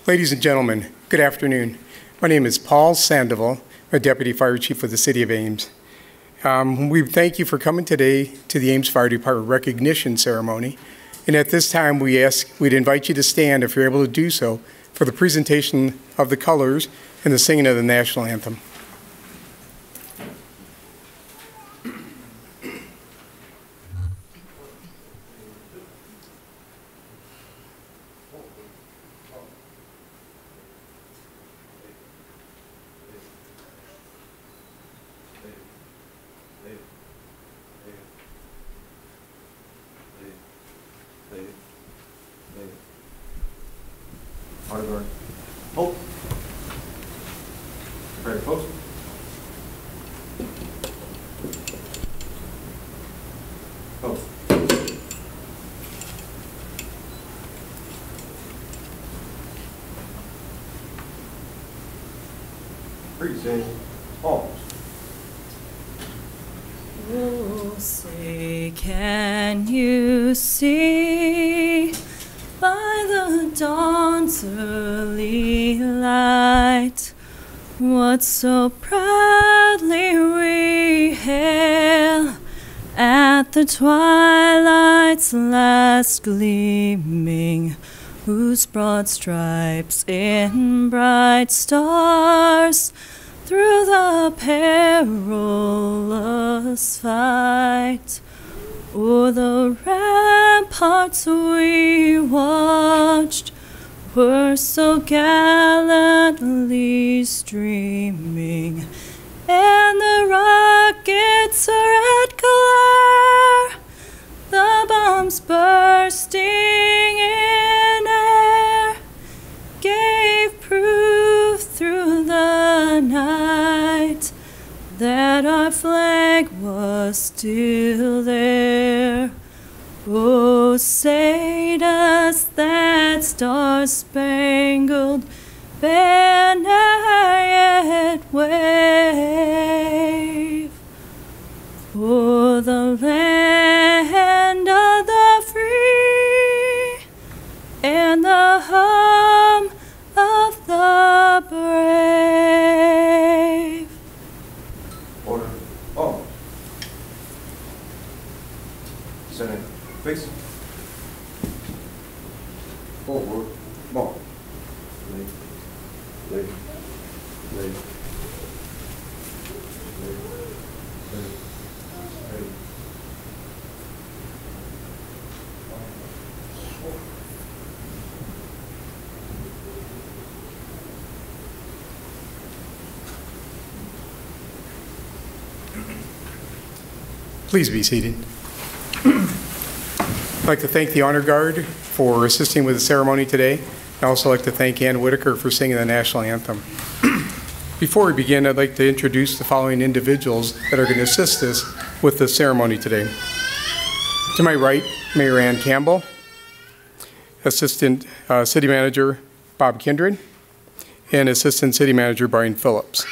Ladies and gentlemen, good afternoon. My name is Paul Sandoval. I'm a Deputy Fire Chief with the City of Ames. We thank you for coming today to the Ames Fire Department recognition ceremony. And at this time, we'd invite you to stand, if you're able to do so, for the presentation of the colors and the singing of the national anthem. Hold. Prepare to post. Post. Present. Pause. Oh, say, can you see by the dawn's early light what so proudly we hail at the twilight's last gleaming, whose broad stripes in bright stars through the perilous fight o'er the ramparts we watched were so gallantly streaming, and the rockets' red glare, the bombs bursting in air, gave proof through the night that our flag was still there. Oh, say does that star-spangled banner yet wave o'er the land of the free and the home of the brave? Order. Oh. Senate. Face. Forward. March. Lay. Lay. Lay. Lay. Lay. Lay. Please be seated. I'd like to thank the Honor Guard for assisting with the ceremony today. I'd also like to thank Ann Whitaker for singing the national anthem. Before we begin, I'd like to introduce the following individuals that are going to assist us with the ceremony today. To my right, Mayor Ann Campbell, Assistant City Manager Bob Kindred, and Assistant City Manager Brian Phillips.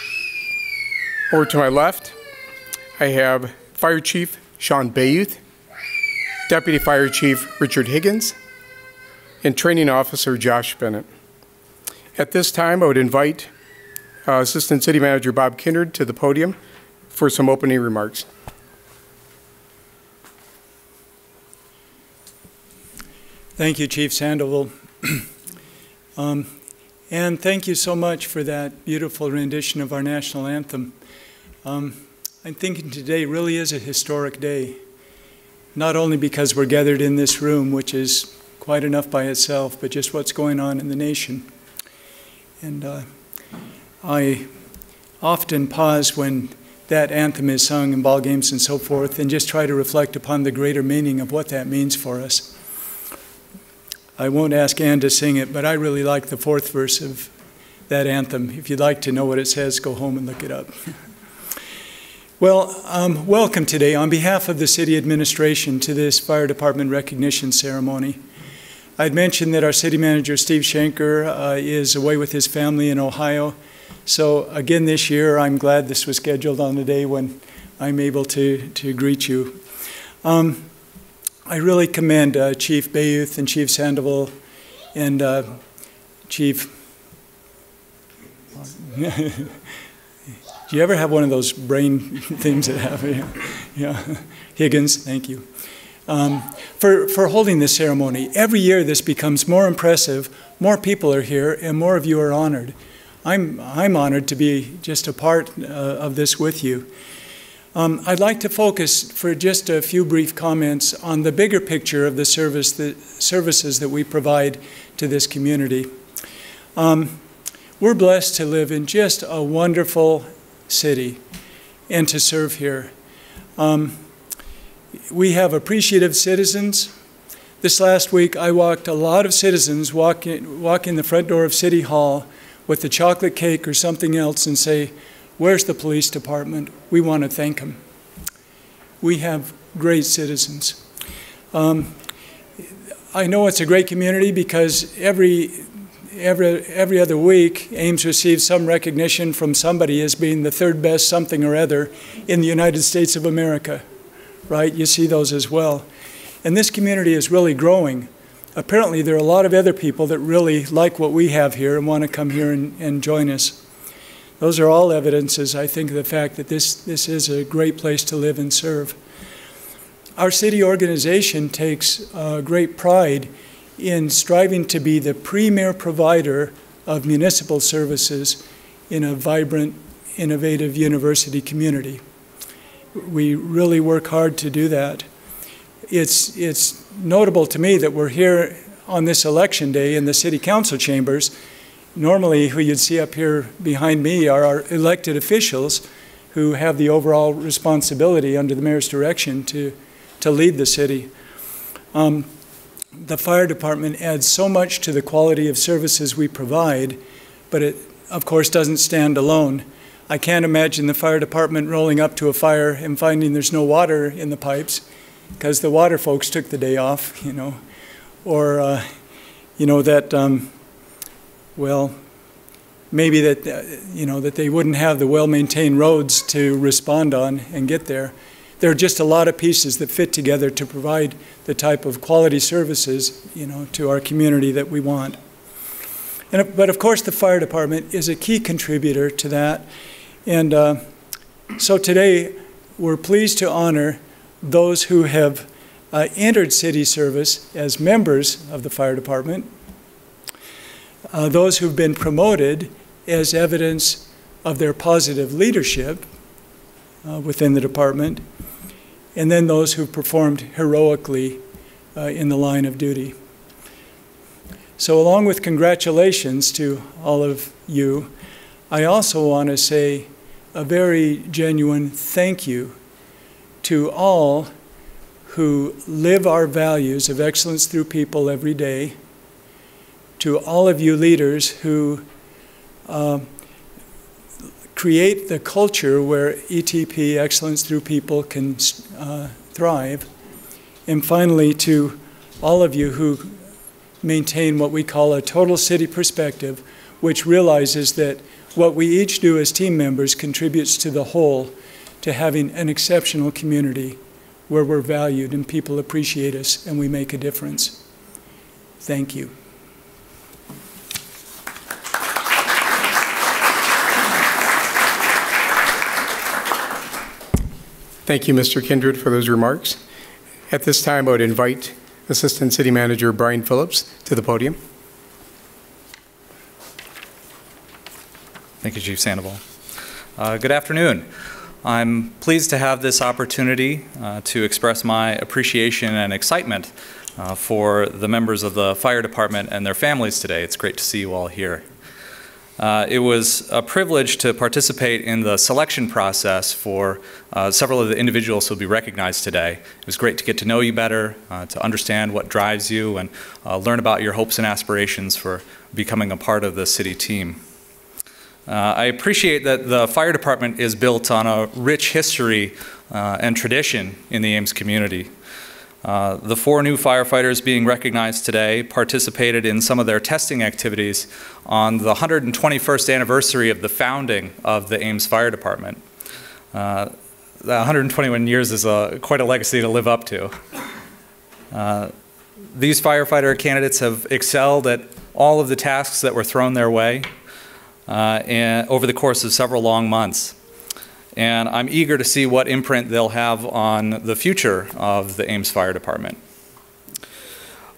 Over to my left, I have Fire Chief Sean Bayouth, Deputy Fire Chief Richard Higgins, and Training Officer Josh Bennett. At this time, I would invite Assistant City Manager Bob Kindred to the podium for some opening remarks. Thank you, Chief Sandoval. And thank you so much for that beautiful rendition of our national anthem. I'm thinking today really is a historic day, not only because we're gathered in this room, which is quite enough by itself, but just what's going on in the nation. And I often pause when that anthem is sung in ball games and so forth and just try to reflect upon the greater meaning of what that means for us. I won't ask Ann to sing it, but I really like the fourth verse of that anthem. If you'd like to know what it says, go home and look it up. Well, welcome today on behalf of the City Administration to this Fire Department recognition ceremony. I'd mentioned that our City Manager, Steve Schenker, is away with his family in Ohio. So again this year, I'm glad this was scheduled on the day when I'm able to greet you. I really commend Chief Bayouth and Chief Sandoval and Chief Do you ever have one of those brain things that happen? Yeah. Higgins, thank you. For holding this ceremony. Every year this becomes more impressive, more people are here, and more of you are honored. I'm honored to be just a part of this with you. I'd like to focus for just a few brief comments on the bigger picture of the services that we provide to this community. We're blessed to live in just a wonderful city and to serve here. We have appreciative citizens. This last week I watched a lot of citizens walk in the front door of City Hall with a chocolate cake or something else and say, "Where's the police department? We want to thank them." We have great citizens. I know it's a great community because every other week, Ames receives some recognition from somebody as being the third best something or other in the United States of America, right? You see those as well. And this community is really growing. Apparently, there are a lot of other people that really like what we have here and want to come here and join us. Those are all evidences, I think, of the fact that this is a great place to live and serve. Our city organization takes great pride in striving to be the premier provider of municipal services in a vibrant, innovative university community. We really work hard to do that. It's notable to me that we're here on this election day in the city council chambers. Normally, who you'd see up here behind me are our elected officials who have the overall responsibility under the mayor's direction to lead the city. The fire department adds so much to the quality of services we provide, but it, of course, doesn't stand alone. I can't imagine the fire department rolling up to a fire and finding there's no water in the pipes because the water folks took the day off, you know, or, you know, that, well, maybe that, you know, that they wouldn't have the well-maintained roads to respond on and get there. There are just a lot of pieces that fit together to provide the type of quality services, you know, to our community that we want. But of course, the fire department is a key contributor to that. And so today, we're pleased to honor those who have entered city service as members of the fire department, those who've been promoted as evidence of their positive leadership within the department, and then those who performed heroically in the line of duty. So along with congratulations to all of you, I also want to say a very genuine thank you to all who live our values of excellence through people every day, to all of you leaders who create the culture where ETP, excellence through people, can thrive, and finally to all of you who maintain what we call a total city perspective, which realizes that what we each do as team members contributes to the whole, to having an exceptional community where we're valued and people appreciate us and we make a difference. Thank you. Thank you, Mr. Kindred, for those remarks. At this time, I would invite Assistant City Manager Brian Phillips to the podium. Thank you, Chief Sandoval. Good afternoon. I'm pleased to have this opportunity to express my appreciation and excitement for the members of the fire department and their families today. It's great to see you all here. It was a privilege to participate in the selection process for several of the individuals who will be recognized today. It was great to get to know you better, to understand what drives you, and learn about your hopes and aspirations for becoming a part of the city team. I appreciate that the fire department is built on a rich history and tradition in the Ames community. The 4 new firefighters being recognized today participated in some of their testing activities on the 121st anniversary of the founding of the Ames Fire Department. The 121 years is quite a legacy to live up to. These firefighter candidates have excelled at all of the tasks that were thrown their way. and over the course of several long months. And I'm eager to see what imprint they'll have on the future of the Ames Fire Department.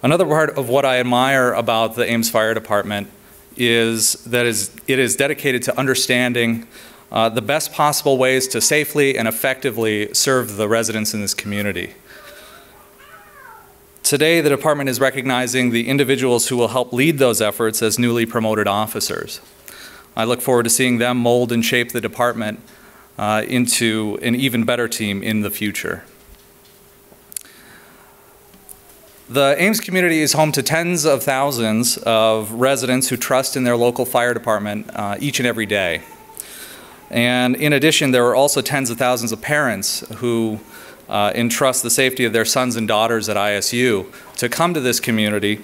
Another part of what I admire about the Ames Fire Department is that it is dedicated to understanding the best possible ways to safely and effectively serve the residents in this community. Today, the department is recognizing the individuals who will help lead those efforts as newly promoted officers. I look forward to seeing them mold and shape the department into an even better team in the future. The Ames community is home to tens of thousands of residents who trust in their local fire department each and every day. And in addition, there are also tens of thousands of parents who entrust the safety of their sons and daughters at ISU to come to this community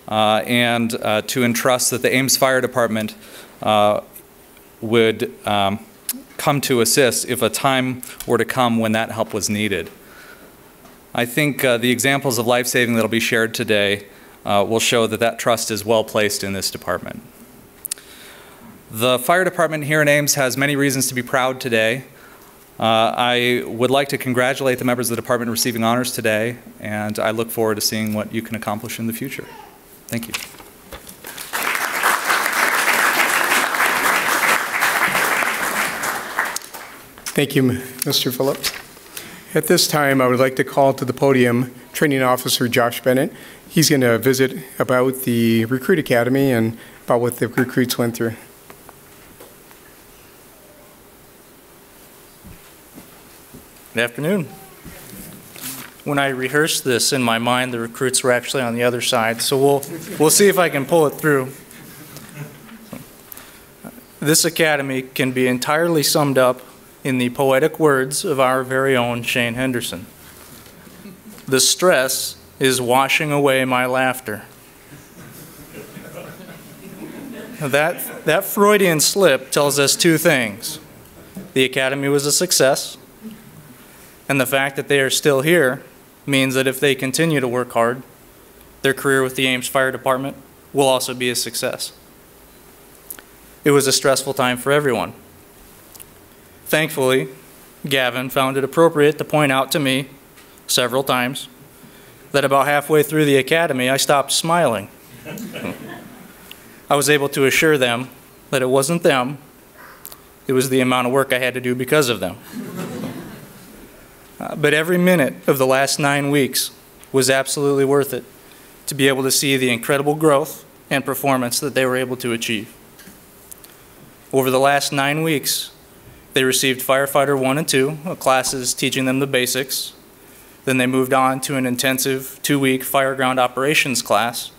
and to entrust that the Ames Fire Department would come to assist if a time were to come when that help was needed. I think the examples of life-saving that will be shared today will show that that trust is well placed in this department. The fire department here in Ames has many reasons to be proud today. I would like to congratulate the members of the department receiving honors today, and I look forward to seeing what you can accomplish in the future. Thank you. Thank you, Mr. Phillips. At this time, I would like to call to the podium Training Officer Josh Bennett. He's going to visit about the Recruit Academy and about what the recruits went through. Good afternoon. When I rehearsed this in my mind, the recruits were actually on the other side, so we'll see if I can pull it through. This academy can be entirely summed up in the poetic words of our very own Shane Henderson. The stress is washing away my laughter. That Freudian slip tells us two things. The academy was a success, and the fact that they are still here means that if they continue to work hard, their career with the Ames Fire Department will also be a success. It was a stressful time for everyone. Thankfully, Gavin found it appropriate to point out to me several times that about halfway through the academy, I stopped smiling. I was able to assure them that it wasn't them, it was the amount of work I had to do because of them. But every minute of the last 9 weeks was absolutely worth it to be able to see the incredible growth and performance that they were able to achieve. Over the last 9 weeks, they received Firefighter 1 and 2, classes teaching them the basics. Then they moved on to an intensive 2-week fireground operations class,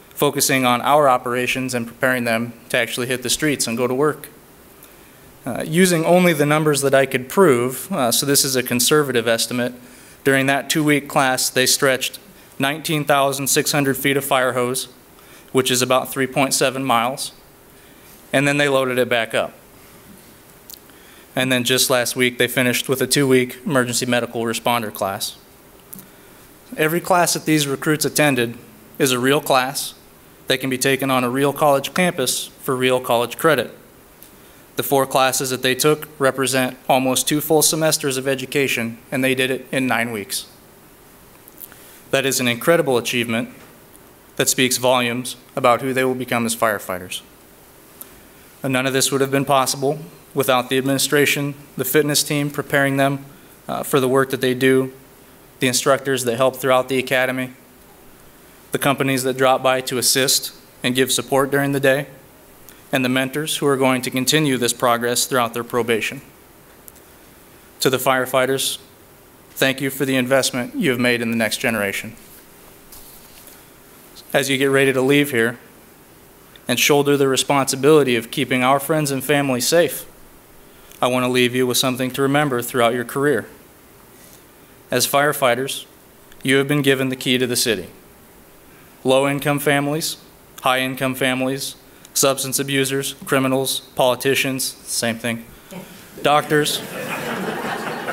focusing on our operations and preparing them to actually hit the streets and go to work. Using only the numbers that I could prove, so this is a conservative estimate, during that 2-week class they stretched 19,600 feet of fire hose, which is about 3.7 miles, and then they loaded it back up. And then just last week they finished with a 2-week emergency medical responder class. Every class that these recruits attended is a real class that can be taken on a real college campus for real college credit. The 4 classes that they took represent almost 2 full semesters of education, and they did it in 9 weeks. That is an incredible achievement that speaks volumes about who they will become as firefighters. And none of this would have been possible without the administration, the fitness team preparing them for the work that they do, the instructors that help throughout the academy, the companies that drop by to assist and give support during the day, and the mentors who are going to continue this progress throughout their probation. To the firefighters, thank you for the investment you have made in the next generation. As you get ready to leave here and shoulder the responsibility of keeping our friends and family safe, I want to leave you with something to remember throughout your career. As firefighters, you have been given the key to the city. Low-income families, high-income families, substance abusers, criminals, politicians, same thing, doctors,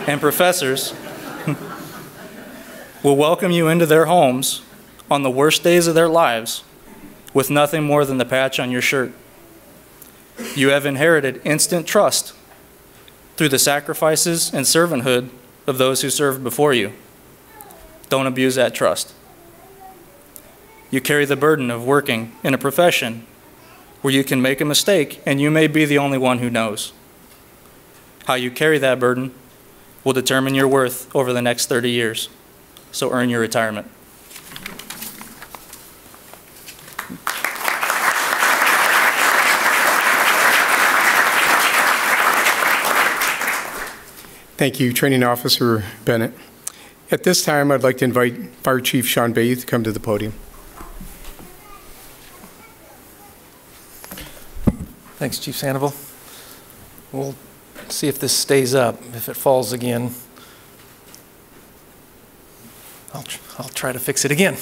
and professors will welcome you into their homes on the worst days of their lives with nothing more than the patch on your shirt. You have inherited instant trust through the sacrifices and servanthood of those who served before you. Don't abuse that trust. You carry the burden of working in a profession where you can make a mistake and you may be the only one who knows. How you carry that burden will determine your worth over the next 30 years. So earn your retirement. Thank you, Training Officer Bennett. At this time, I'd like to invite Fire Chief Sean Bay to come to the podium. Thanks, Chief Sandoval. We'll see if this stays up. If it falls again, I'll try to fix it again.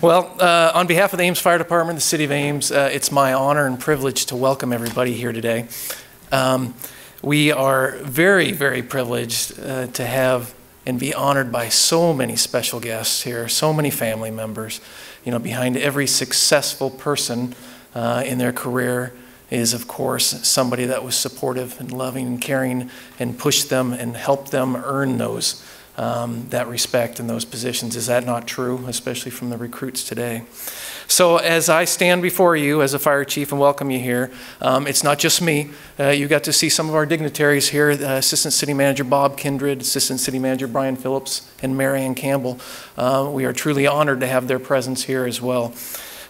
Well, on behalf of the Ames Fire Department, the City of Ames, it's my honor and privilege to welcome everybody here today. We are very, very privileged to have and be honored by so many special guests here, so many family members. You know, behind every successful person in their career is, of course, somebody that was supportive and loving and caring and pushed them and helped them earn those, that respect and those positions. Is that not true, especially from the recruits today? So as I stand before you as a fire chief and welcome you here, it's not just me. You got to see some of our dignitaries here, Assistant City Manager Bob Kindred, Assistant City Manager Brian Phillips, and Mary Ann Campbell. We are truly honored to have their presence here as well.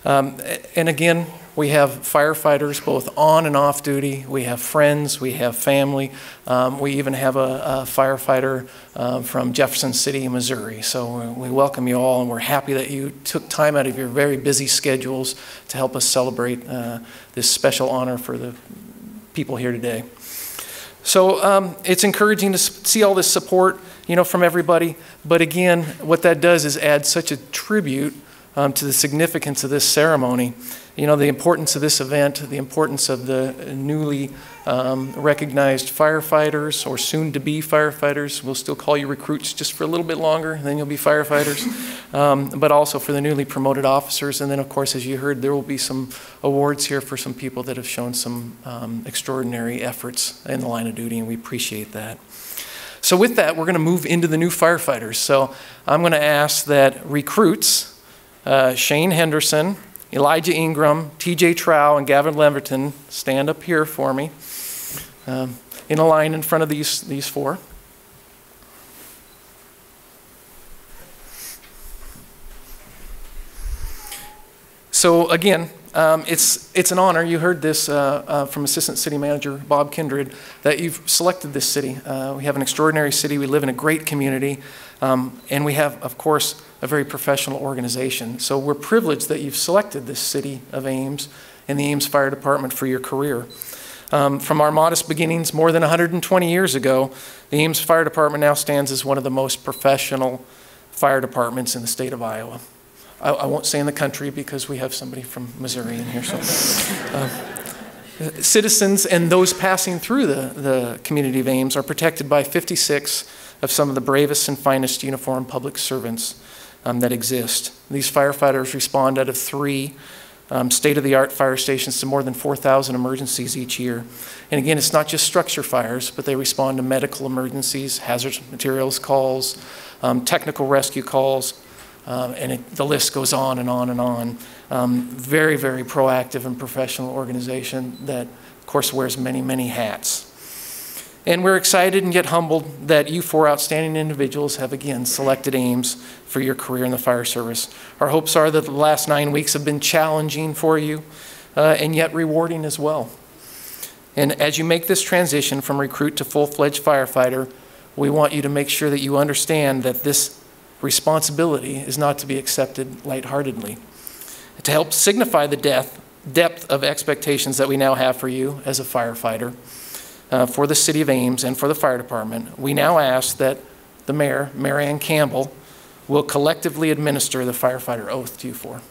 And again, we have firefighters both on and off duty. We have friends, we have family. We even have a firefighter from Jefferson City, Missouri. So we welcome you all, and we're happy that you took time out of your very busy schedules to help us celebrate this special honor for the people here today. So it's encouraging to see all this support, you know, from everybody. But again, what that does is add such a tribute to the significance of this ceremony. You know, the importance of this event, the importance of the newly recognized firefighters or soon-to-be firefighters. We'll still call you recruits just for a little bit longer, and then you'll be firefighters. But also for the newly promoted officers. And then, of course, as you heard, there will be some awards here for some people that have shown some extraordinary efforts in the line of duty, and we appreciate that. So with that, we're going to move into the new firefighters. So I'm going to ask that recruits, Shane Henderson, Elijah Ingram, TJ Trow, and Gavin Leverton stand up here for me in a line in front of these four. So again, it's an honor. You heard this from Assistant City Manager Bob Kindred that you've selected this city. We have an extraordinary city. We live in a great community. And we have, of course, a very professional organization. So we're privileged that you've selected this city of Ames and the Ames Fire Department for your career. From our modest beginnings more than 120 years ago, the Ames Fire Department now stands as one of the most professional fire departments in the state of Iowa. I won't say in the country because we have somebody from Missouri in here. So, citizens and those passing through the community of Ames are protected by 56 of some of the bravest and finest uniformed public servants that exist. These firefighters respond out of 3 state-of-the-art fire stations to more than 4,000 emergencies each year. And again, it's not just structure fires, but they respond to medical emergencies, hazardous materials calls, technical rescue calls, and the list goes on and on and on. Very, very proactive and professional organization that, of course, wears many, many hats. And we're excited and yet humbled that you 4 outstanding individuals have again selected Ames for your career in the fire service. Our hopes are that the last 9 weeks have been challenging for you and yet rewarding as well. And as you make this transition from recruit to full-fledged firefighter, we want you to make sure that you understand that this responsibility is not to be accepted lightheartedly. To help signify the depth of expectations that we now have for you as a firefighter, for the City of Ames and for the fire department, we now ask that the Mayor, Mary Ann Campbell, will collectively administer the Firefighter Oath to you 4.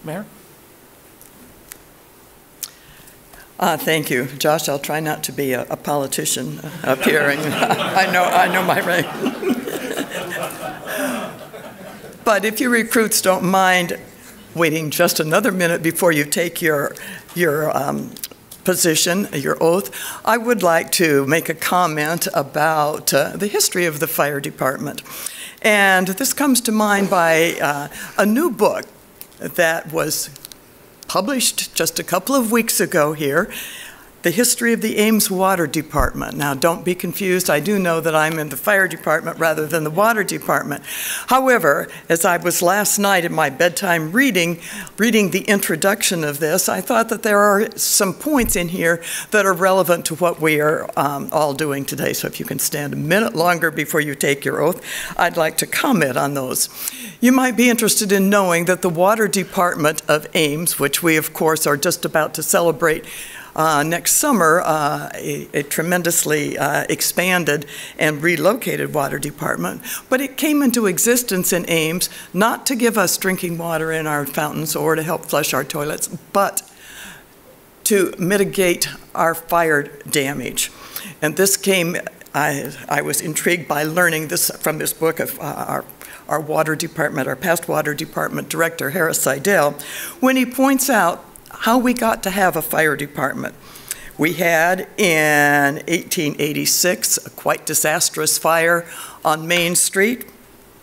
Mayor? Thank you, Josh. I'll try not to be a politician up here. And I know my rank. But if you recruits don't mind waiting just another minute before you take your position, your oath, I would like to make a comment about the history of the fire department. And this comes to mind by a new book that was published just a couple of weeks ago here, The History of the Ames Water Department. Now, don't be confused. I do know that I'm in the fire department rather than the water department. However, as I was last night in my bedtime reading the introduction of this, I thought that there are some points in here that are relevant to what we are all doing today. So if you can stand a minute longer before you take your oath, I'd like to comment on those. You might be interested in knowing that the water department of Ames, which we, of course, are just about to celebrate next summer, a tremendously expanded and relocated water department. But it came into existence in Ames not to give us drinking water in our fountains or to help flush our toilets, but to mitigate our fire damage. And this came, I was intrigued by learning this from this book of our water department, our past water department director, Harris Seidel, when he points out how we got to have a fire department. We had in 1886 a quite disastrous fire on Main Street,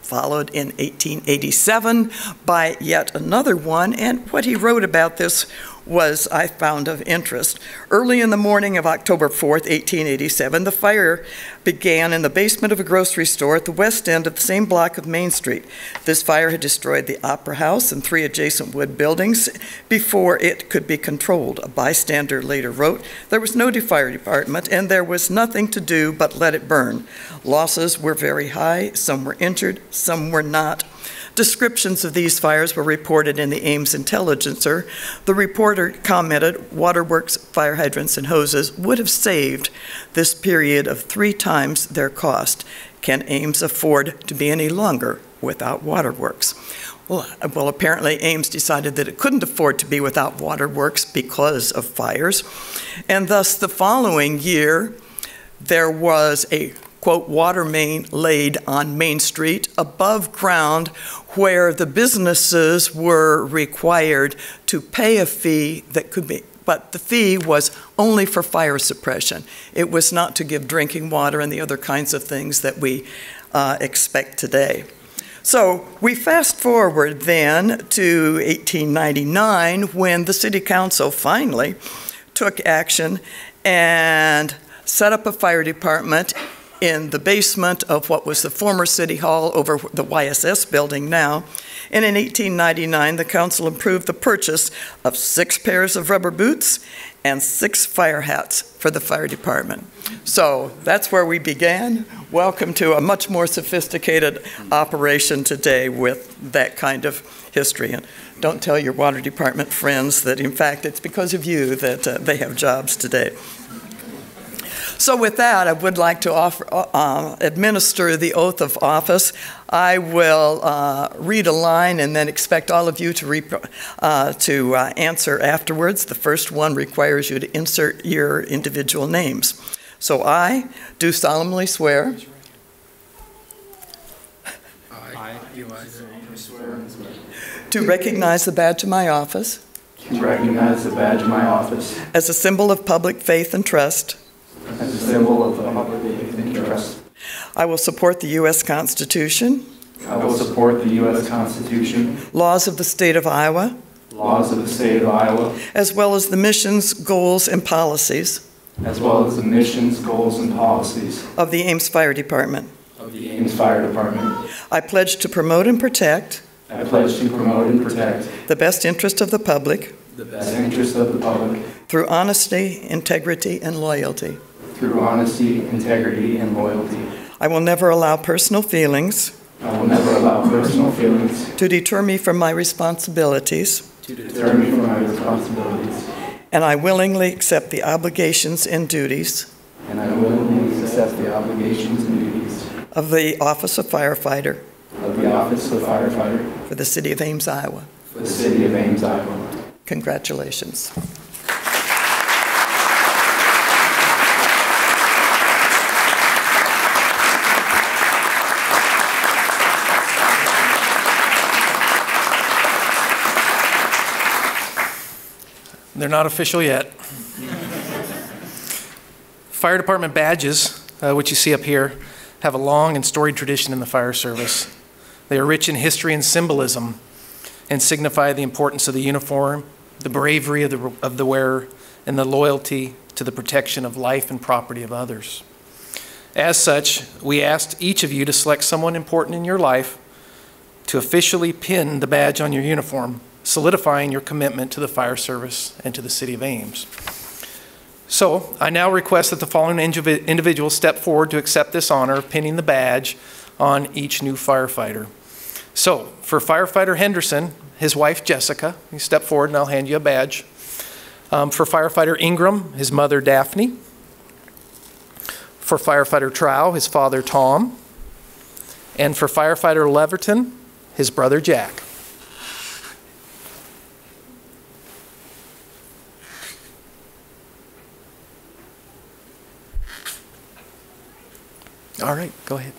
followed in 1887 by yet another one, and what he wrote about this was, I found, of interest. Early in the morning of October 4th, 1887, the fire began in the basement of a grocery store at the west end of the same block of Main Street. This fire had destroyed the Opera House and 3 adjacent wood buildings before it could be controlled. A bystander later wrote, "There was no fire department and there was nothing to do but let it burn. Losses were very high, some were injured, some were not." Descriptions of these fires were reported in the Ames Intelligencer. The reporter commented, "Waterworks, fire hydrants, and hoses would have saved this period of 3 times their cost. Can Ames afford to be any longer without waterworks?" Well, apparently Ames decided that it couldn't afford to be without waterworks because of fires. And thus the following year, there was a quote, water main laid on Main Street above ground where the businesses were required to pay a fee that could be, but the fee was only for fire suppression. It was not to give drinking water and the other kinds of things that we expect today. So we fast forward then to 1899 when the City Council finally took action and set up a fire department in the basement of what was the former City Hall over the YSS building now. And in 1899, the council approved the purchase of 6 pairs of rubber boots and 6 fire hats for the fire department. So that's where we began. Welcome to a much more sophisticated operation today with that kind of history. And don't tell your water department friends that, in fact, it's because of you that they have jobs today. So with that, I would like to administer the oath of office. I will read a line and then expect all of you to answer afterwards. The first one requires you to insert your individual names. So I do solemnly swear. I swear. To recognize the badge of my office. To recognize the badge of my office. As a symbol of public faith and trust. As a symbol of public faith and trust. I will support the U.S. Constitution. I will support the U.S. Constitution. Laws of the state of Iowa. Laws of the state of Iowa. As well as the missions, goals, and policies. As well as the missions, goals, and policies. Of the Ames Fire Department. Of the Ames Fire Department. I pledge to promote and protect. I pledge to promote and protect. The best interest of the public. The best interest of the public. Through honesty, integrity, and loyalty. Through honesty, integrity, and loyalty. I will never allow personal feelings. I will never allow personal feelings. To deter me from my responsibilities. To deter me from my responsibilities. And I willingly accept the obligations and duties. And I willingly accept the obligations and duties. Of the office of firefighter. Of the office of firefighter. For the city of Ames, Iowa. For the city of Ames, Iowa. Congratulations. They're not official yet. Fire department badges, which you see up here, have a long and storied tradition in the fire service. They are rich in history and symbolism and signify the importance of the uniform, the bravery of the wearer, and the loyalty to the protection of life and property of others. As such, we asked each of you to select someone important in your life to officially pin the badge on your uniform, solidifying your commitment to the fire service and to the City of Ames. So, I now request that the following individuals step forward to accept this honor of pinning the badge on each new firefighter. So, for Firefighter Henderson, his wife Jessica, you step forward and I'll hand you a badge. For Firefighter Ingram, his mother Daphne. For Firefighter Trow, his father Tom. And for Firefighter Leverton, his brother Jack. All right, go ahead.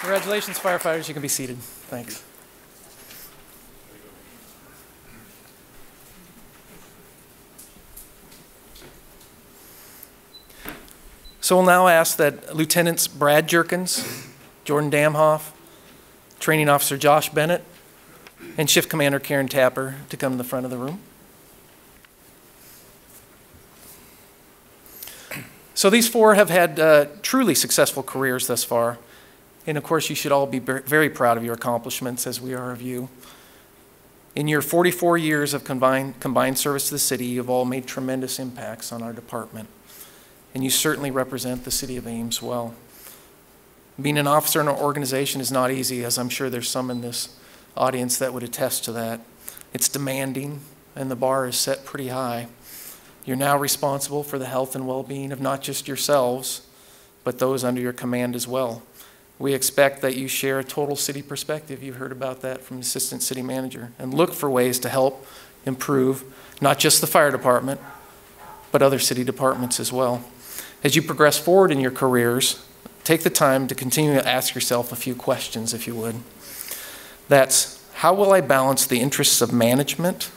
Congratulations, firefighters. You can be seated. Thanks. So we'll now ask that Lieutenants Brad Jerkins, Jordan Damhoff, Training Officer Josh Bennett, and Shift Commander Karen Tapper to come to the front of the room. So these four have had truly successful careers thus far. And of course, you should all be very proud of your accomplishments, as we are of you. In your 44 years of combined service to the city, you've all made tremendous impacts on our department. And you certainly represent the City of Ames well. Being an officer in our organization is not easy, as I'm sure there's some in this audience that would attest to that. It's demanding, and the bar is set pretty high. You're now responsible for the health and well-being of not just yourselves, but those under your command as well. We expect that you share a total city perspective. You heard about that from the Assistant City Manager, and look for ways to help improve not just the fire department, but other city departments as well. As you progress forward in your careers, take the time to continue to ask yourself a few questions, if you would. That's, how will I balance the interests of management,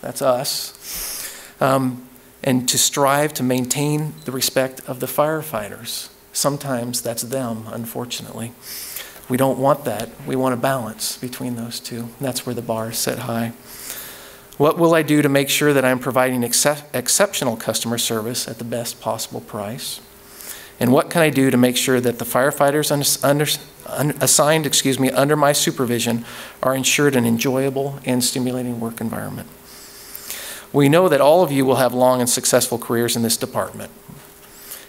that's us, and to strive to maintain the respect of the firefighters? Sometimes that's them, unfortunately. We don't want that. We want a balance between those two. That's where the bar is set high. What will I do to make sure that I'm providing exceptional customer service at the best possible price? And what can I do to make sure that the firefighters assigned under my supervision are ensured an enjoyable and stimulating work environment? We know that all of you will have long and successful careers in this department.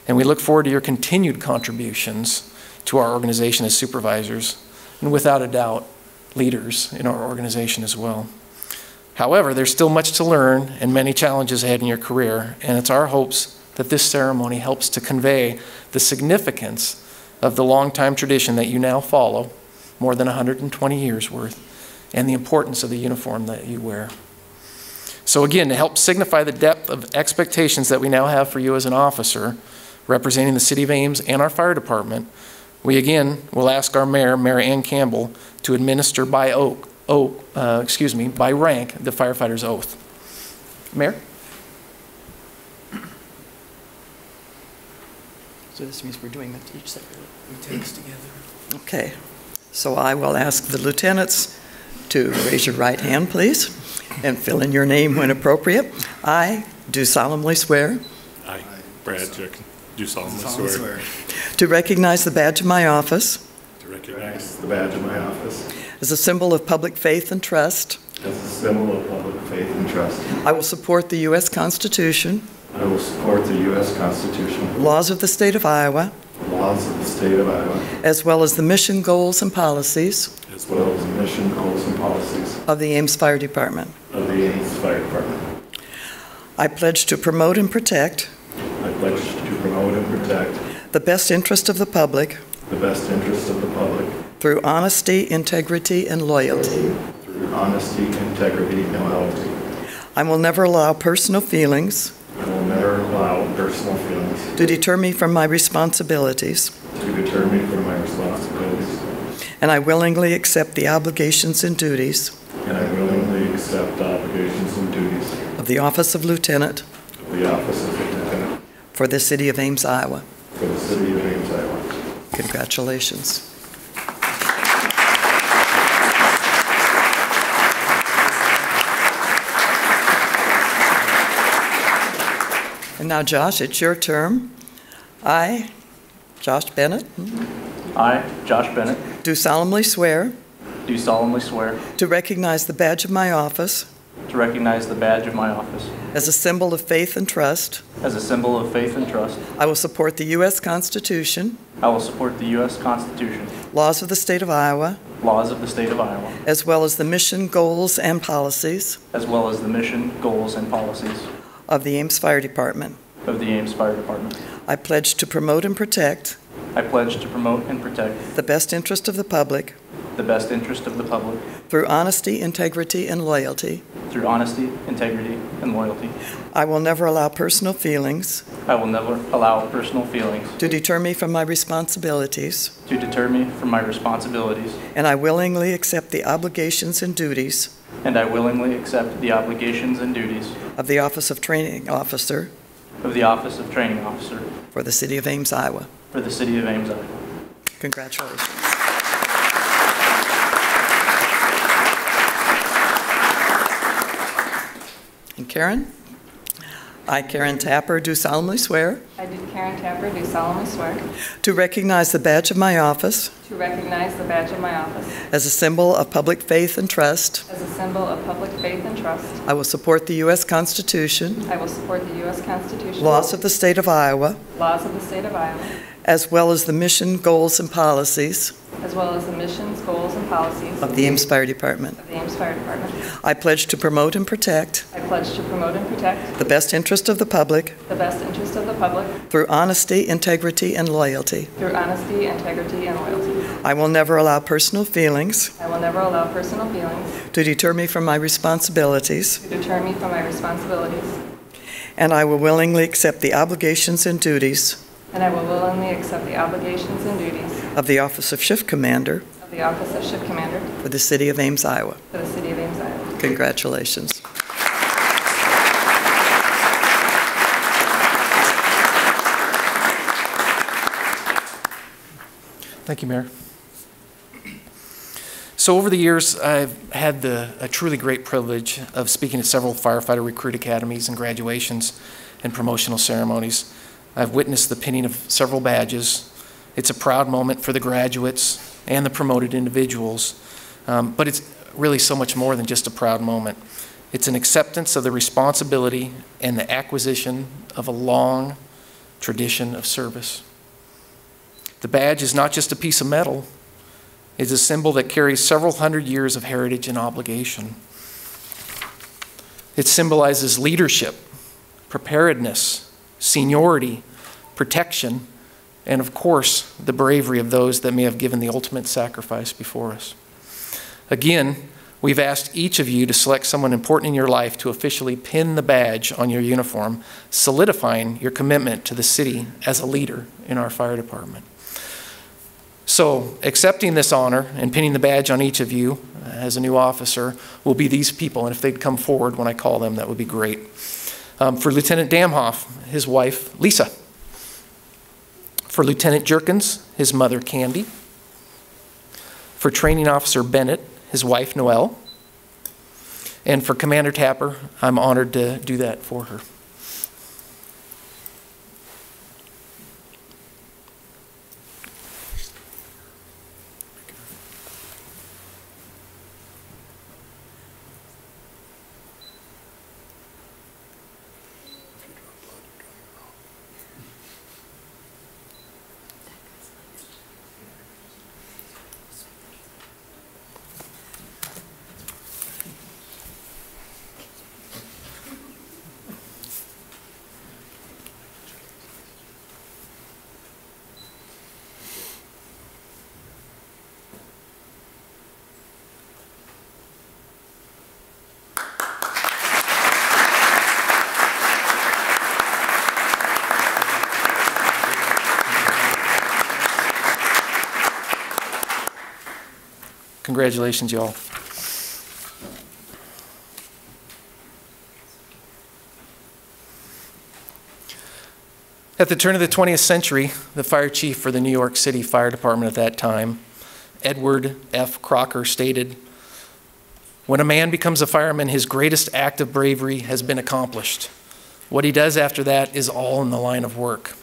And we look forward to your continued contributions to our organization as supervisors, and without a doubt, leaders in our organization as well. However, there's still much to learn and many challenges ahead in your career, and it's our hopes that this ceremony helps to convey the significance of the long-time tradition that you now follow, more than 120 years worth, and the importance of the uniform that you wear. So again, to help signify the depth of expectations that we now have for you as an officer, representing the City of Ames and our fire department, we again will ask our Mayor, Mayor Ann Campbell, to administer by rank the Firefighters Oath. Mayor? So this means we're doing it each separately. We take this together. Okay. So I will ask the lieutenants to raise your right hand, please, and fill in your name when appropriate. I do solemnly swear I, Brad Jick, do solemnly swear to recognize the badge of my office to recognize the badge of my office as a symbol of public faith and trust. as a symbol of public faith and trust. I will support the U.S. Constitution, I will support the U.S. Constitution, laws of the state of Iowa, laws of the state of Iowa, as well as the mission, goals, and policies as well as the mission, goals, and policies of the Ames Fire Department. of the Ames Fire Department. I pledge to promote and protect I pledge to promote and protect the best interest of the public the best interests of the public through honesty, integrity, and loyalty. through honesty, integrity, and loyalty. I will never allow personal feelings I will never allow personal feelings to deter me from my responsibilities, to deter me from my responsibilities, and I willingly accept the obligations and duties and I willingly accept the obligations and duties of the office of lieutenant of the office of lieutenant for the city of Ames, Iowa. for the city of Ames, Iowa. Congratulations. And now, Josh, it's your term. I, Josh Bennett, I, Josh Bennett, do solemnly swear do solemnly swear to recognize the badge of my office to recognize the badge of my office as a symbol of faith and trust. as a symbol of faith and trust. I will support the U.S. Constitution, I will support the U.S. Constitution, laws of the state of Iowa, laws of the state of Iowa, as well as the mission, goals, and policies as well as the mission, goals, and policies of the Ames Fire Department. of the Ames Fire Department. I pledge to promote and protect I pledge to promote and protect the best interest of the public the best interest of the public through honesty, integrity, and loyalty. through honesty, integrity, and loyalty. I will never allow personal feelings I will never allow personal feelings to deter me from my responsibilities, to deter me from my responsibilities, and I willingly accept the obligations and duties and I willingly accept the obligations and duties of the office of training officer of the office of training officer for the city of Ames, Iowa. for the city of Ames, Iowa. Congratulations. And Karen? I, Karen Tapper, do solemnly swear I do, Karen Tapper, do solemnly swear to recognize the badge of my office to recognize the badge of my office as a symbol of public faith and trust. as a symbol of public faith and trust. I will support the U.S. Constitution, I will support the U.S. Constitution, laws of the state of Iowa, laws of the state of Iowa, as well as the mission, goals, and policies as well as the missions, goals, and policies of the Ames Fire Department. of the Ames Fire Department. I pledge to promote and protect I pledge to promote and protect the best interest of the public the best interest of the public through honesty, integrity, and loyalty. through honesty, integrity, and loyalty. I will never allow personal feelings I will never allow personal feelings to deter me from my responsibilities, to deter me from my responsibilities, and I will willingly accept the obligations and duties and I will willingly accept the obligations and duties of the office of shift commander of the office of ship commander for the city of Ames, Iowa. for the city of Ames, Iowa. Congratulations. Thank you, Mayor. So over the years, I've had a truly great privilege of speaking at several firefighter recruit academies and graduations and promotional ceremonies. I've witnessed the pinning of several badges. It's a proud moment for the graduates and the promoted individuals, but it's really so much more than just a proud moment. It's an acceptance of the responsibility and the acquisition of a long tradition of service. The badge is not just a piece of metal. It's a symbol that carries several hundred years of heritage and obligation. It symbolizes leadership, preparedness, seniority, protection, and of course, the bravery of those that may have given the ultimate sacrifice before us. Again, we've asked each of you to select someone important in your life to officially pin the badge on your uniform, solidifying your commitment to the city as a leader in our fire department. So, accepting this honor and pinning the badge on each of you as a new officer will be these people, and if they'd come forward when I call them, that would be great. For Lieutenant Damhoff, his wife, Lisa. For Lieutenant Jerkins, his mother Candy. For Training Officer Bennett, his wife Noelle. And for Commander Tapper, I'm honored to do that for her. Congratulations, y'all. At the turn of the 20th century, the fire chief for the New York City Fire Department at that time, Edward F. Crocker, stated, "When a man becomes a fireman, his greatest act of bravery has been accomplished. What he does after that is all in the line of work."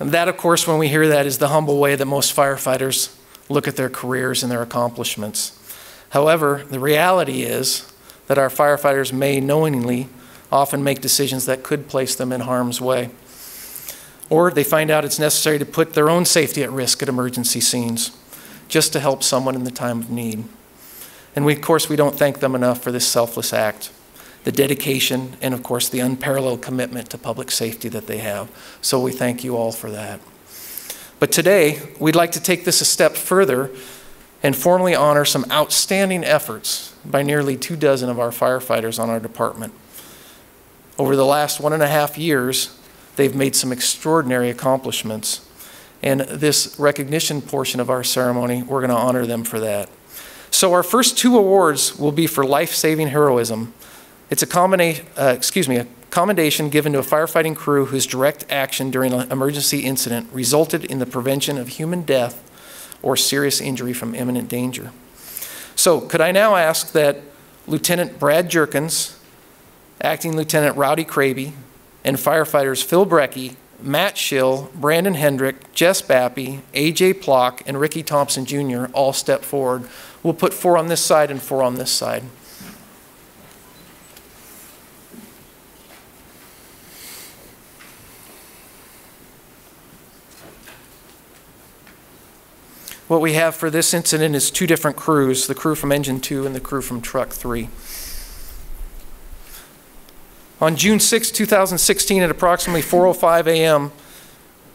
And that, of course, when we hear that, is the humble way that most firefighters look at their careers and their accomplishments. However, the reality is that our firefighters may knowingly often make decisions that could place them in harm's way. Or they find out it's necessary to put their own safety at risk at emergency scenes just to help someone in the time of need. And we, of course, we don't thank them enough for this selfless act, the dedication, and of course the unparalleled commitment to public safety that they have. So we thank you all for that. But today, we'd like to take this a step further and formally honor some outstanding efforts by nearly 24 of our firefighters on our department. Over the last 1.5 years, they've made some extraordinary accomplishments. And this recognition portion of our ceremony, we're going to honor them for that. So our first 2 awards will be for life-saving heroism. It's a commendation given to a firefighting crew whose direct action during an emergency incident resulted in the prevention of human death or serious injury from imminent danger. So could I now ask that Lieutenant Brad Jerkins, Acting Lieutenant Rowdy Craby, and firefighters Phil Brecky, Matt Schill, Brandon Hendrick, Jess Bappy, AJ Plock, and Ricky Thompson Jr. all step forward. We'll put 4 on this side and 4 on this side. What we have for this incident is 2 different crews, the crew from Engine 2 and the crew from Truck 3. On June 6, 2016, at approximately 4:05 a.m.,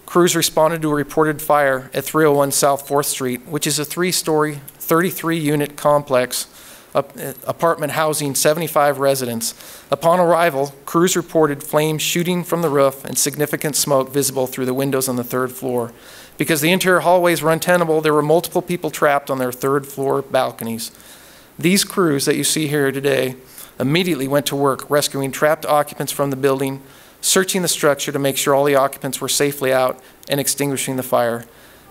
crews responded to a reported fire at 301 South 4th Street, which is a 3-story, 33-unit complex apartment housing 75 residents. Upon arrival, crews reported flames shooting from the roof and significant smoke visible through the windows on the 3rd floor. Because the interior hallways were untenable, there were multiple people trapped on their 3rd floor balconies. These crews that you see here today immediately went to work rescuing trapped occupants from the building, searching the structure to make sure all the occupants were safely out, and extinguishing the fire.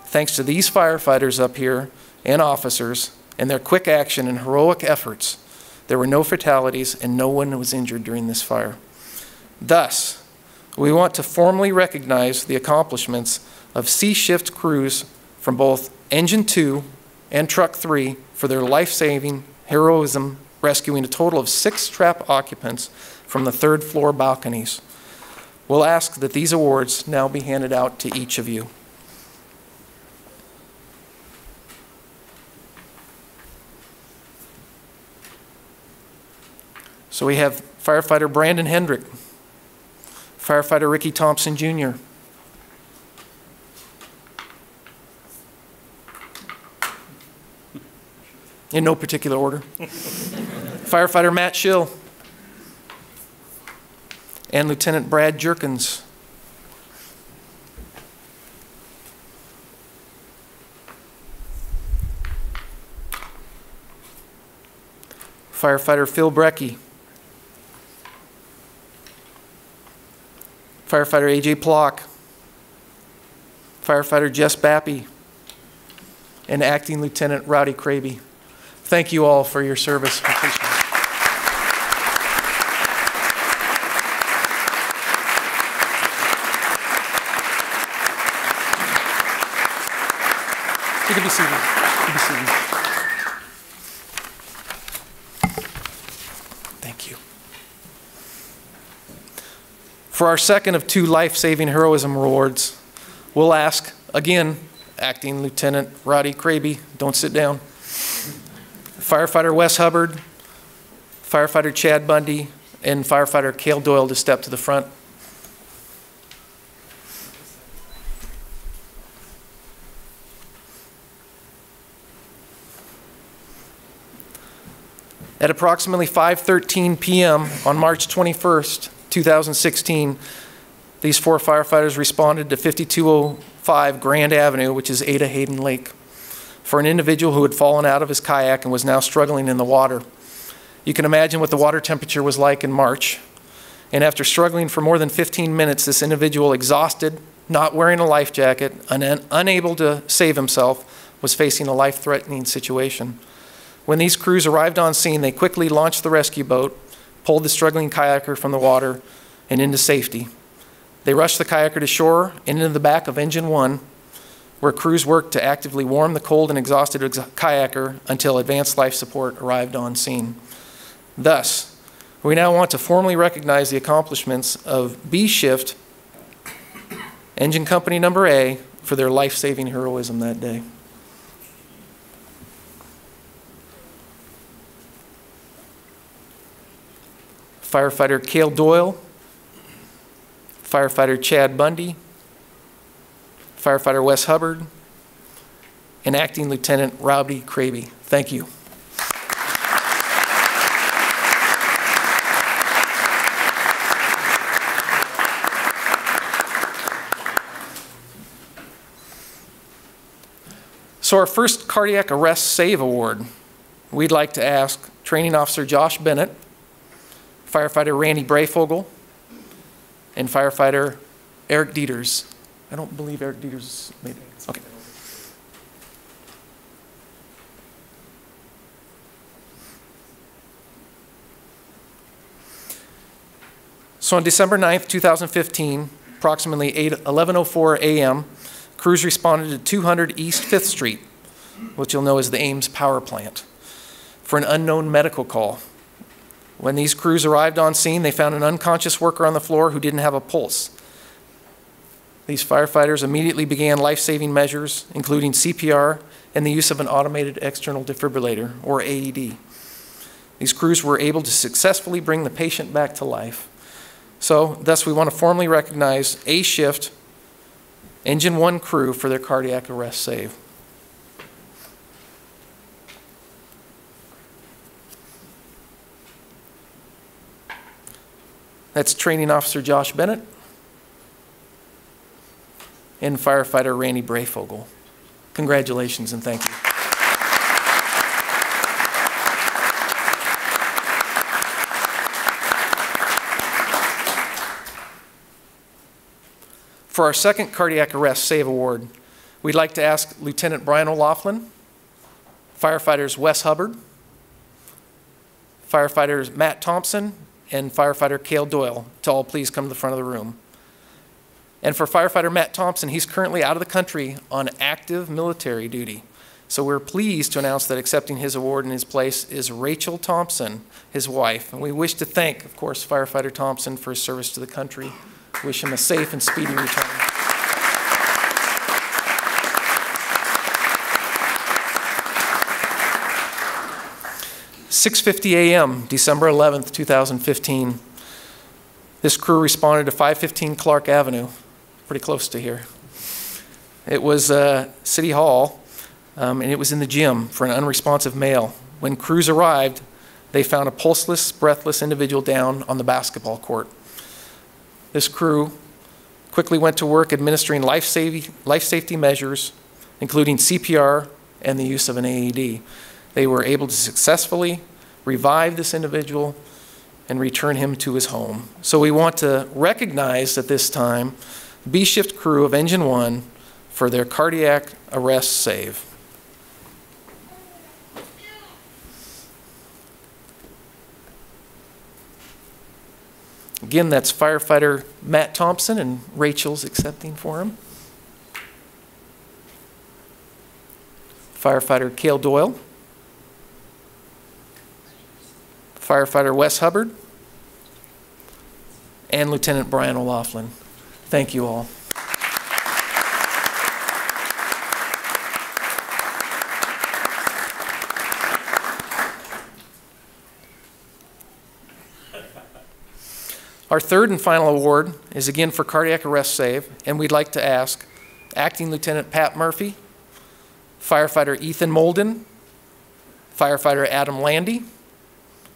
Thanks to these firefighters up here and officers and their quick action and heroic efforts, there were no fatalities and no one was injured during this fire. Thus, we want to formally recognize the accomplishments of C-shift crews from both Engine 2 and Truck 3 for their life-saving heroism, rescuing a total of 6 trapped occupants from the 3rd floor balconies. We'll ask that these awards now be handed out to each of you. So we have Firefighter Brandon Hendrick, Firefighter Ricky Thompson Jr., in no particular order, Firefighter Matt Schill, and Lieutenant Brad Jerkins. Firefighter Phil Brecky, Firefighter AJ Plock, Firefighter Jess Bappy, and Acting Lieutenant Rowdy Craby. Thank you all for your service. I appreciate it. You can be seated. You can be seated. Thank you. For our second of two life-saving heroism awards, we'll ask, again, Acting Lieutenant Rowdy Craby, don't sit down, Firefighter Wes Hubbard, Firefighter Chad Bundy, and Firefighter Cale Doyle to step to the front. At approximately 5:13 p.m. on March 21st, 2016, these four firefighters responded to 5205 Grand Avenue, which is Ada Hayden Lake, for an individual who had fallen out of his kayak and was now struggling in the water. You can imagine what the water temperature was like in March. And after struggling for more than 15 minutes, this individual, exhausted, not wearing a life jacket, unable to save himself, was facing a life-threatening situation. When these crews arrived on scene, they quickly launched the rescue boat, pulled the struggling kayaker from the water and into safety. They rushed the kayaker to shore and into the back of Engine 1, where crews worked to actively warm the cold and exhausted kayaker until advanced life support arrived on scene. Thus, we now want to formally recognize the accomplishments of B Shift, Engine Company Number A, for their life-saving heroism that day. Firefighter Cale Doyle, Firefighter Chad Bundy, Firefighter Wes Hubbard, and Acting Lieutenant Rowdy Craby. Thank you. So our first Cardiac Arrest Save Award, we'd like to ask Training Officer Josh Bennett, Firefighter Randy Brayfogle, and Firefighter Eric Dieters. I don't believe Eric Dieters made it. Okay. So on December 9th, 2015, approximately 11:04 a.m., crews responded to 200 East 5th Street, which you'll know is the Ames power plant, for an unknown medical call. When these crews arrived on scene, they found an unconscious worker on the floor who didn't have a pulse. These firefighters immediately began life-saving measures, including CPR and the use of an automated external defibrillator, or AED. These crews were able to successfully bring the patient back to life. So, thus, we want to formally recognize A Shift, Engine 1 crew for their cardiac arrest save. That's Training Officer Josh Bennett and Firefighter Randy Brayfogle. Congratulations and thank you. For our second Cardiac Arrest Save Award, we'd like to ask Lieutenant Brian O'Laughlin, Firefighters Wes Hubbard, Firefighters Matt Thompson, and Firefighter Cale Doyle to all please come to the front of the room. And for Firefighter Matt Thompson, he's currently out of the country on active military duty. So we're pleased to announce that accepting his award in his place is Rachel Thompson, his wife. And we wish to thank, of course, Firefighter Thompson for his service to the country. Wish him a safe and speedy return. "6:50 a.m., December 11th, 2015. This crew responded to 515 Clark Avenue, pretty close to here. It was City Hall, and it was in the gym for an unresponsive male. When crews arrived, they found a pulseless, breathless individual down on the basketball court. This crew quickly went to work administering life safety measures, including CPR and the use of an AED. They were able to successfully revive this individual and return him to his home. So we want to recognize at this time the B Shift crew of Engine 1 for their cardiac arrest save. Again, that's firefighter Matt Thompson, and Rachel's accepting for him. Firefighter Cale Doyle. Firefighter Wes Hubbard. And Lieutenant Brian O'Loughlin. Thank you all. Our third and final award is again for cardiac arrest save, and we'd like to ask Acting Lieutenant Pat Murphy, Firefighter Ethan Molden, Firefighter Adam Landy,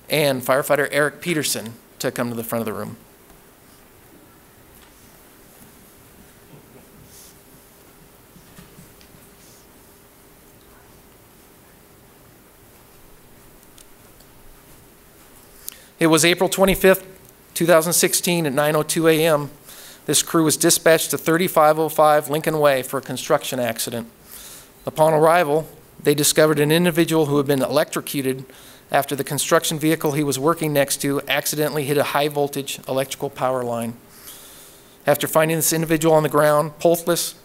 and Firefighter Eric Peterson to come to the front of the room. It was April 25th, 2016 at 9:02 a.m. This crew was dispatched to 3505 Lincoln Way for a construction accident. Upon arrival, they discovered an individual who had been electrocuted after the construction vehicle he was working next to accidentally hit a high voltage electrical power line. After finding this individual on the ground, pulseless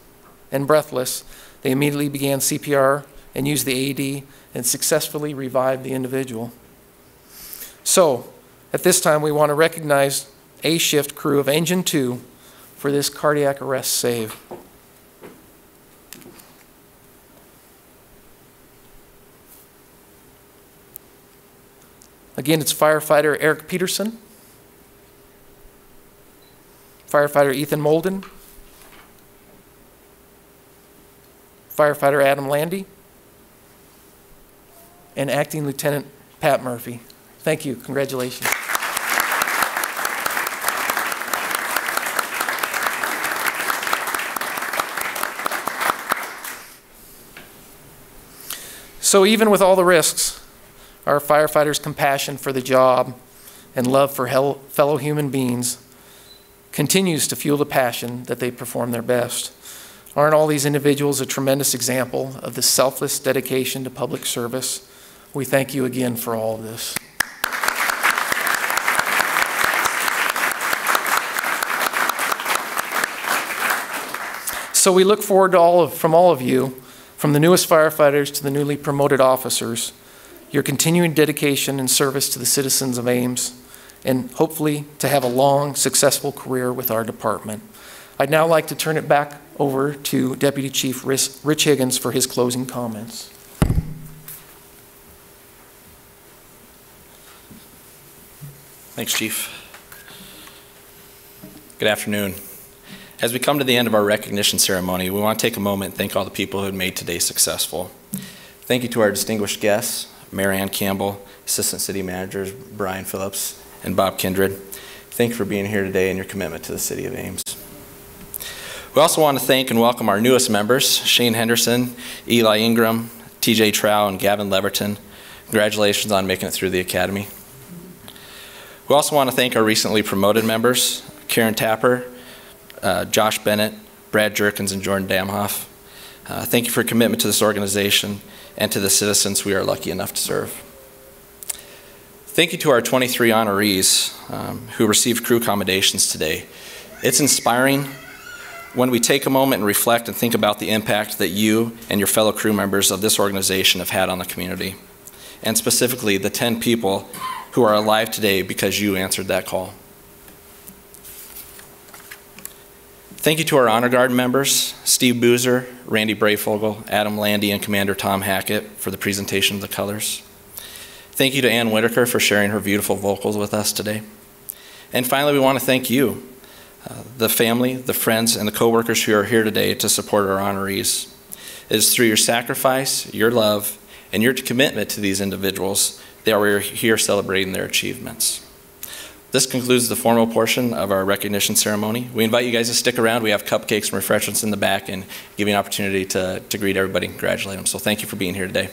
and breathless, they immediately began CPR and used the AED and successfully revived the individual. So, at this time, we want to recognize A shift crew of Engine 2 for this cardiac arrest save. Again, it's Firefighter Eric Peterson, Firefighter Ethan Molden, Firefighter Adam Landy, and Acting Lieutenant Pat Murphy. Thank you. Congratulations. So even with all the risks, our firefighters' compassion for the job and love for fellow human beings continues to fuel the passion that they perform their best. Aren't all these individuals a tremendous example of the selfless dedication to public service? We thank you again for all of this. So we look forward to from all of you, from the newest firefighters to the newly promoted officers, your continuing dedication and service to the citizens of Ames, and hopefully to have a long, successful career with our department. I'd now like to turn it back over to Deputy Chief Rich Higgins for his closing comments. Thanks, Chief. Good afternoon. As we come to the end of our recognition ceremony, we want to take a moment and thank all the people who have made today successful. Thank you to our distinguished guests, Mary Ann Campbell, Assistant City Managers Brian Phillips and Bob Kindred. Thank you for being here today and your commitment to the City of Ames. We also want to thank and welcome our newest members, Shane Henderson, Eli Ingram, TJ Trow, and Gavin Leverton. Congratulations on making it through the Academy. We also want to thank our recently promoted members, Karen Tapper, Josh Bennett, Brad Jerkins, and Jordan Damhoff. Thank you for your commitment to this organization and to the citizens we are lucky enough to serve. Thank you to our 23 honorees who received crew commendations today. It's inspiring when we take a moment and reflect and think about the impact that you and your fellow crew members of this organization have had on the community, and specifically the 10 people who are alive today because you answered that call. Thank you to our Honor Guard members, Steve Boozer, Randy Brayfogle, Adam Landy, and Commander Tom Hackett for the presentation of the colors. Thank you to Ann Whitaker for sharing her beautiful vocals with us today. And finally, we want to thank you, the family, the friends, and the coworkers who are here today to support our honorees. It is through your sacrifice, your love, and your commitment to these individuals that we're here celebrating their achievements. This concludes the formal portion of our recognition ceremony. We invite you guys to stick around. We have cupcakes and refreshments in the back and give you an opportunity to greet everybody and congratulate them. So thank you for being here today.